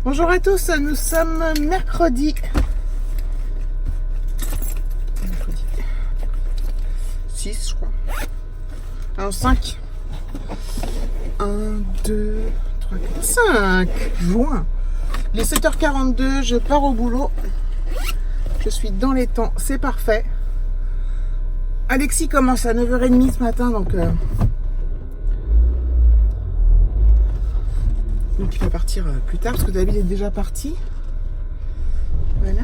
Bonjour à tous, nous sommes mercredi 6 je crois. Alors 5. 1, 2, 3, 4, 5 juin. Il est 7h42, je pars au boulot. Je suis dans les temps, c'est parfait. Alexis commence à 9h30 ce matin, donc il va partir plus tard parce que David est déjà parti. Voilà.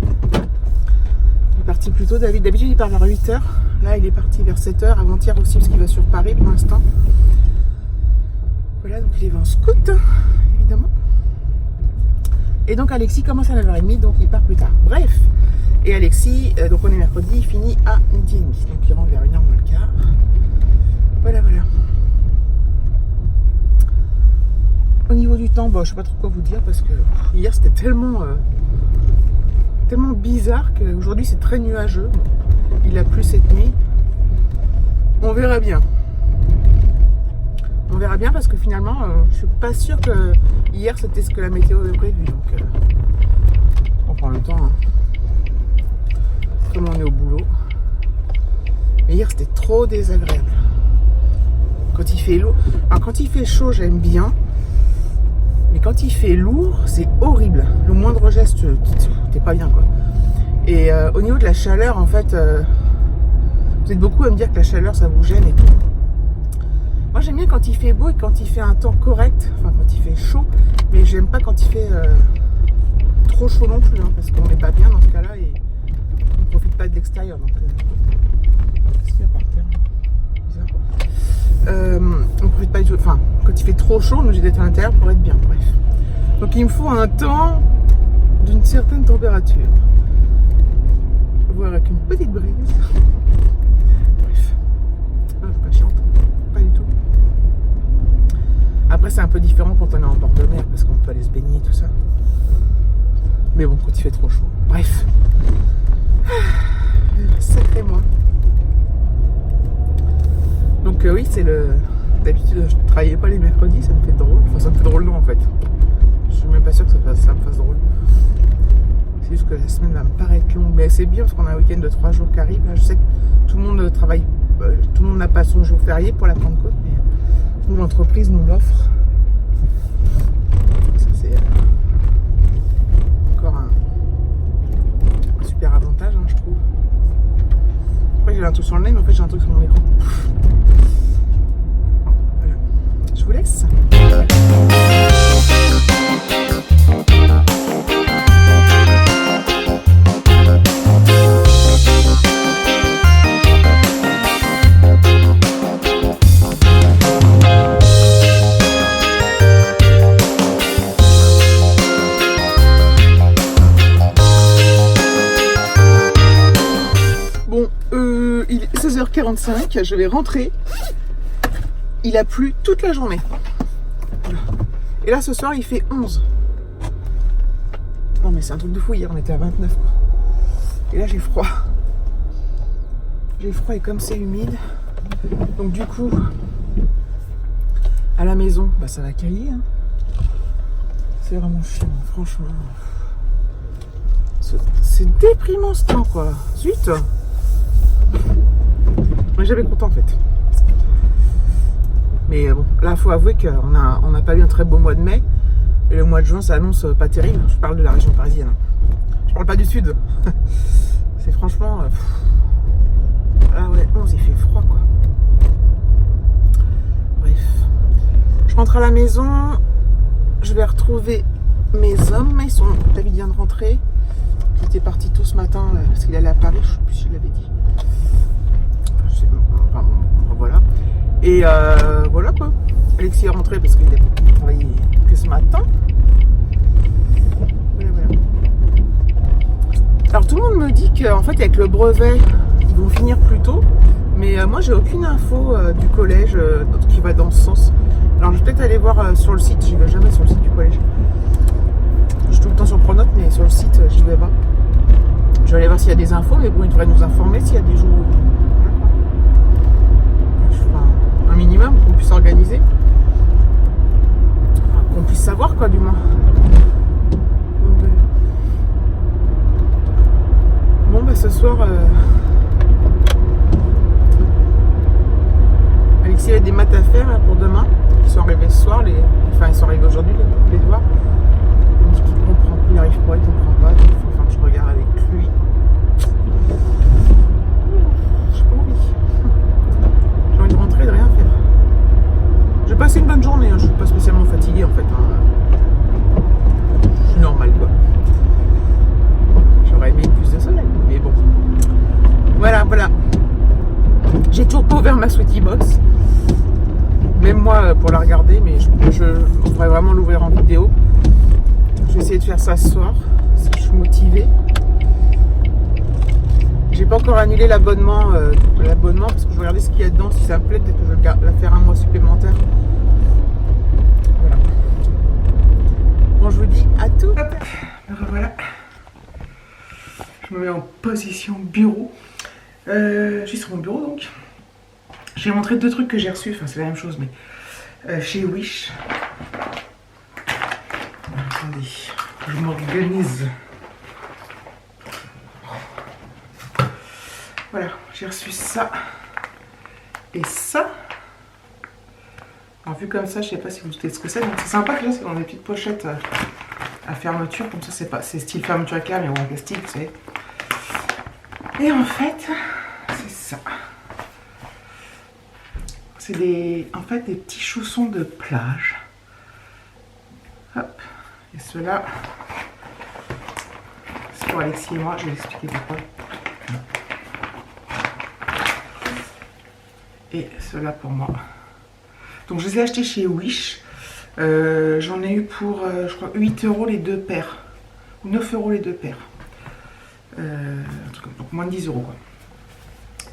Il est parti plus tôt, David. D'habitude il part vers 8h. Là il est parti vers 7h, avant-hier aussi parce qu'il va sur Paris pour l'instant. Voilà, donc il est en scout, évidemment. Et donc Alexis commence à 9h30, donc il part plus tard. Bref. Et Alexis, donc on est mercredi, il finit à 12h30. Donc il rentre vers 1h moins le quart. Voilà, voilà. Au niveau du temps, bon, je sais pas trop quoi vous dire parce que hier c'était tellement bizarre qu'aujourd'hui c'est très nuageux. Il a plu cette nuit. On verra bien. On verra bien parce que finalement, je suis pas sûre que hier c'était ce que la météo avait prévu. Donc on prend le temps. Hein. Comme on est au boulot. Mais hier c'était trop désagréable. Quand il fait lourd. Alors quand il fait chaud, j'aime bien. Mais quand il fait lourd, c'est horrible. Le moindre geste, t'es pas bien quoi. Et au niveau de la chaleur, en fait, vous êtes beaucoup à me dire que la chaleur ça vous gêne et tout. Moi j'aime bien quand il fait beau et quand il fait un temps correct, enfin quand il fait chaud, mais j'aime pas quand il fait trop chaud non plus, hein, parce qu'on n'est pas bien dans ce cas-là et on ne profite pas de l'extérieur. Donc, qu'est-ce qu'il y a par terre ? On ne profite pas du tout. Enfin, quand il fait trop chaud, nous j'ai d'être à l'intérieur pour être bien. Bref. Donc il me faut un temps d'une certaine température, voire avec une petite brise. Bref. Ah, c'est pas chiant. Pas du tout. Après, c'est un peu différent quand on est en bord de mer parce qu'on peut aller se baigner et tout ça. Mais bon, quand il fait trop chaud. Bref. Sacré moi. Donc oui, c'est le... D'habitude, je ne travaillais pas les mercredis, ça me fait drôle. Enfin, ça me fait drôle non en fait. Je suis même pas sûre que ça me fasse drôle. C'est juste que la semaine va me paraître longue. Mais c'est bien parce qu'on a un week-end de 3 jours qui arrive. Là, je sais que tout le monde travaille, tout le monde n'a pas son jour férié pour la Pentecôte, mais nous, l'entreprise nous l'offre. Ça, c'est encore un super avantage, hein, je trouve. Je crois que j'ai un truc sur le nez, mais en fait, j'ai un truc sur mon écran. Voilà. Je vous laisse. Il est 16h45, je vais rentrer. Il a plu toute la journée. Voilà. Et là ce soir il fait 11. Non mais c'est un truc de fou, hier on était à 29 quoi. Et là j'ai froid. J'ai froid et comme c'est humide. Donc du coup, à la maison, bah ça va cailler. Hein. C'est vraiment chiant, franchement. C'est déprimant ce temps quoi. Zut. Mais j'avais content en fait. Mais bon, là il faut avouer qu'on n'a pas eu un très beau mois de mai. Et le mois de juin ça annonce pas terrible. Je parle de la région parisienne. Je parle pas du sud. C'est franchement... Ah ouais, 11 il fait froid quoi. Bref. Je rentre à la maison. Je vais retrouver mes hommes. Ils sont... David vient de rentrer. Il était parti tôt ce matin parce qu'il allait à Paris. Je sais plus si je l'avais dit. Enfin, voilà. Et voilà quoi. Alexis est rentré parce qu'il a travaillé que ce matin. Voilà, voilà. Alors tout le monde me dit qu'en fait avec le brevet ils vont finir plus tôt. Mais moi j'ai aucune info du collège qui va dans ce sens. Alors je vais peut-être aller voir sur le site. J'y vais jamais sur le site du collège. Je suis tout le temps sur Pronote mais sur le site j'y vais pas. Je vais aller voir s'il y a des infos. Mais bon, ils devraient nous informer s'il y a des jours. Minimum qu'on puisse organiser, enfin, qu'on puisse savoir quoi, du moins. Bon, bah ce soir, Alexis a des maths à faire là, pour demain. Ils sont arrivés ce soir, enfin ils sont arrivés aujourd'hui, les devoirs. Il dit qu'il comprend plus, il n'arrive pas, il comprend pas. Donc il faut enfin, que je regarde avec lui. J'ai pas envie. J'ai envie de rentrer et de rien faire. J'ai passé une bonne journée, hein. Je suis pas spécialement fatiguée en fait. Hein. Je suis normale quoi. J'aurais aimé plus de soleil, mais bon. Voilà, voilà. J'ai toujours pas ouvert ma Sweetie Box. Même moi pour la regarder, mais je voudrais vraiment l'ouvrir en vidéo. Je vais essayer de faire ça ce soir, si je suis motivée. J'ai pas encore annulé l'abonnement parce que je vais regarder ce qu'il y a dedans. Si ça me plaît, peut-être que je vais la faire un mois supplémentaire. Voilà. Bon, je vous dis à tout. Alors voilà. Je me mets en position bureau. Je suis sur mon bureau donc. Je vais montrer deux trucs que j'ai reçus. Enfin, c'est la même chose, mais chez Wish. Attendez, je m'organise. Voilà, j'ai reçu ça et ça. Alors vu comme ça, je sais pas si vous doutez de ce que c'est. Donc c'est sympa que là, c'est dans des petites pochettes à fermeture. Comme ça, c'est style fermeture éclair, mais en plastique, vous savez. Et en fait, c'est ça. C'est des petits chaussons de plage. Hop. Et ceux-là, c'est pour Alexis et moi. Je vais l'expliquer pourquoi. Et ceux-là pour moi. Donc je les ai achetés chez Wish. J'en ai eu pour, je crois, 8 € les deux paires. 9 € les deux paires. Donc moins de 10 € quoi.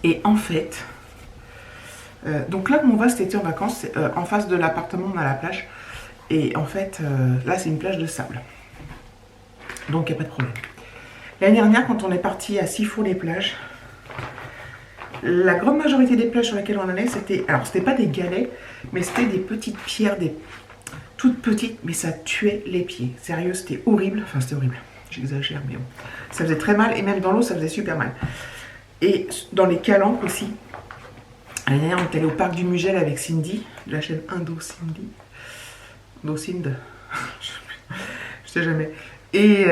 Et en fait, donc là où on va cet été en vacances, c'est en face de l'appartement, on a la plage. Et en fait, là c'est une plage de sable. Donc il n'y a pas de problème. L'année dernière, quand on est parti à Sifour-les-Plages, la grande majorité des plages sur lesquelles on allait, c'était... Alors, c'était pas des galets, mais c'était des petites pierres, des toutes petites, mais ça tuait les pieds. Sérieux, c'était horrible. Enfin, c'était horrible. J'exagère, mais bon. Ça faisait très mal, et même dans l'eau, ça faisait super mal. Et dans les calanques aussi. L'année dernière, on est allé au parc du Mugel avec Cindy, de la chaîne Indo-Cindy. Indo-Cindy. Je sais jamais. Et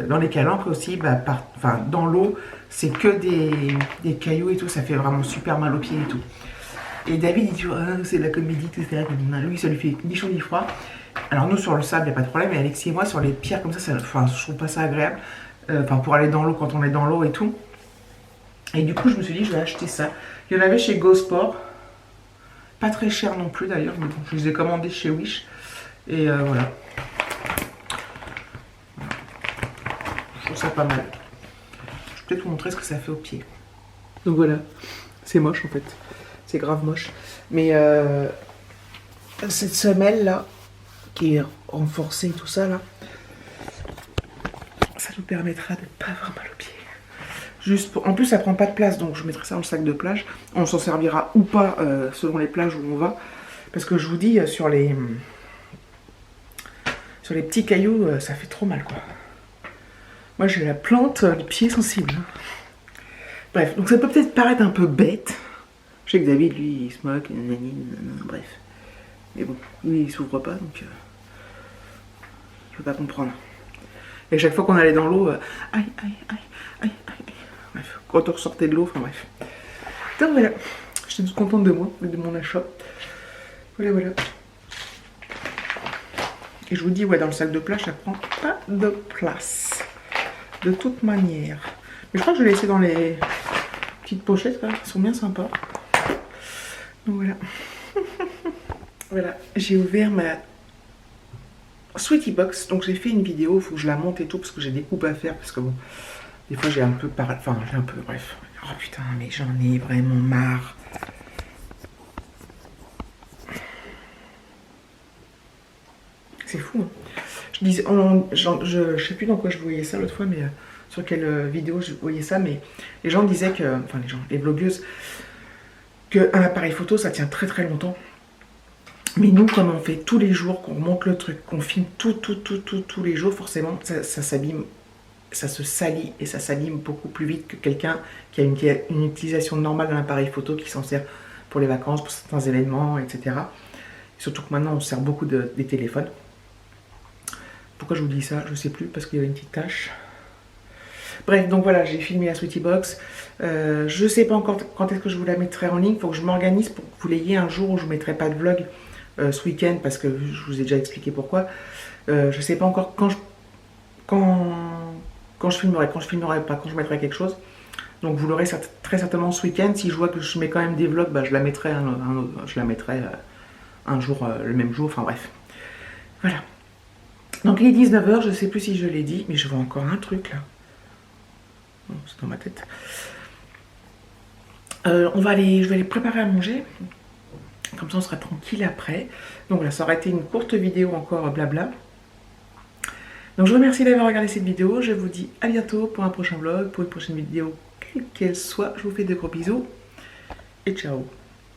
dans les calanques aussi, bah, dans l'eau, c'est que des cailloux et tout, ça fait vraiment super mal aux pieds et tout. Et David, il dit, oh, c'est de la comédie, etc. Lui, ça lui fait ni chaud ni froid. Alors nous, sur le sable, il n'y a pas de problème, mais Alexis et moi, sur les pierres comme ça, je trouve pas ça agréable. Pour aller dans l'eau, quand on est dans l'eau et tout. Et du coup, je me suis dit, je vais acheter ça. Il y en avait chez GoSport. Pas très cher non plus d'ailleurs, mais bon, je les ai commandés chez Wish. Et voilà. Je trouve ça pas mal. Je vais peut-être vous montrer ce que ça fait aux pieds. Donc voilà, c'est moche en fait. C'est grave moche. Mais cette semelle là, qui est renforcée et tout ça là, ça nous permettra de ne pas avoir mal aux pieds. Juste pour... En plus ça prend pas de place, donc je mettrai ça dans le sac de plage. On s'en servira ou pas selon les plages où on va. Parce que je vous dis, sur les petits cailloux, ça fait trop mal quoi. Moi j'ai la plante, les pieds sensibles. Bref, donc ça peut peut-être paraître un peu bête. Je sais que David, lui, il se moque, bref. Mais bon, lui, il s'ouvre pas, donc... je peux pas comprendre. Et chaque fois qu'on allait dans l'eau, aïe. Bref, quand on ressortait de l'eau, enfin bref. Donc voilà, j'étais toute contente de moi, de mon achat. Voilà. Et je vous dis, ouais, dans le sac de plage, ça prend pas de place. De toute manière. Mais je crois que je vais laisser dans les petites pochettes, là, qui sont bien sympas. Donc voilà. Voilà, j'ai ouvert ma Sweetie Box. Donc j'ai fait une vidéo, il faut que je la monte et tout, parce que j'ai des coupes à faire, parce que bon, des fois j'ai un peu bref. Oh putain, mais j'en ai vraiment marre. C'est fou, hein. Je disais, je sais plus dans quoi je voyais ça l'autre fois, mais sur quelle vidéo je voyais ça, mais les gens disaient que, les blogueuses, qu'un appareil photo ça tient très très longtemps. Mais nous, comme on fait tous les jours, qu'on monte le truc, qu'on filme tous les jours, forcément, ça s'abîme, ça se salit et ça s'abîme beaucoup plus vite que quelqu'un qui a une utilisation normale d'un appareil photo qui s'en sert pour les vacances, pour certains événements, etc. Surtout que maintenant, on sert beaucoup des téléphones. Pourquoi je vous dis ça? Je ne sais plus, parce qu'il y avait une petite tâche. Bref, donc voilà, j'ai filmé la Sweetie Box. Je ne sais pas encore quand est-ce que je vous la mettrai en ligne. Il faut que je m'organise pour que vous l'ayez un jour où je ne mettrai pas de vlog ce week-end, parce que je vous ai déjà expliqué pourquoi. Je ne sais pas encore quand je filmerai, quand je mettrai quelque chose. Donc vous l'aurez très certainement ce week-end. Si je vois que je mets quand même des vlogs, bah, je la mettrai un jour, le même jour, enfin bref. Voilà. Donc il est 19 h, je ne sais plus si je l'ai dit, mais je vois encore un truc là. Oh, c'est dans ma tête. Je vais aller préparer à manger. Comme ça on sera tranquille après. Donc voilà, ça aurait été une courte vidéo encore blabla. Donc je vous remercie d'avoir regardé cette vidéo. Je vous dis à bientôt pour un prochain vlog, pour une prochaine vidéo, quelle qu'elle soit. Je vous fais de gros bisous et ciao.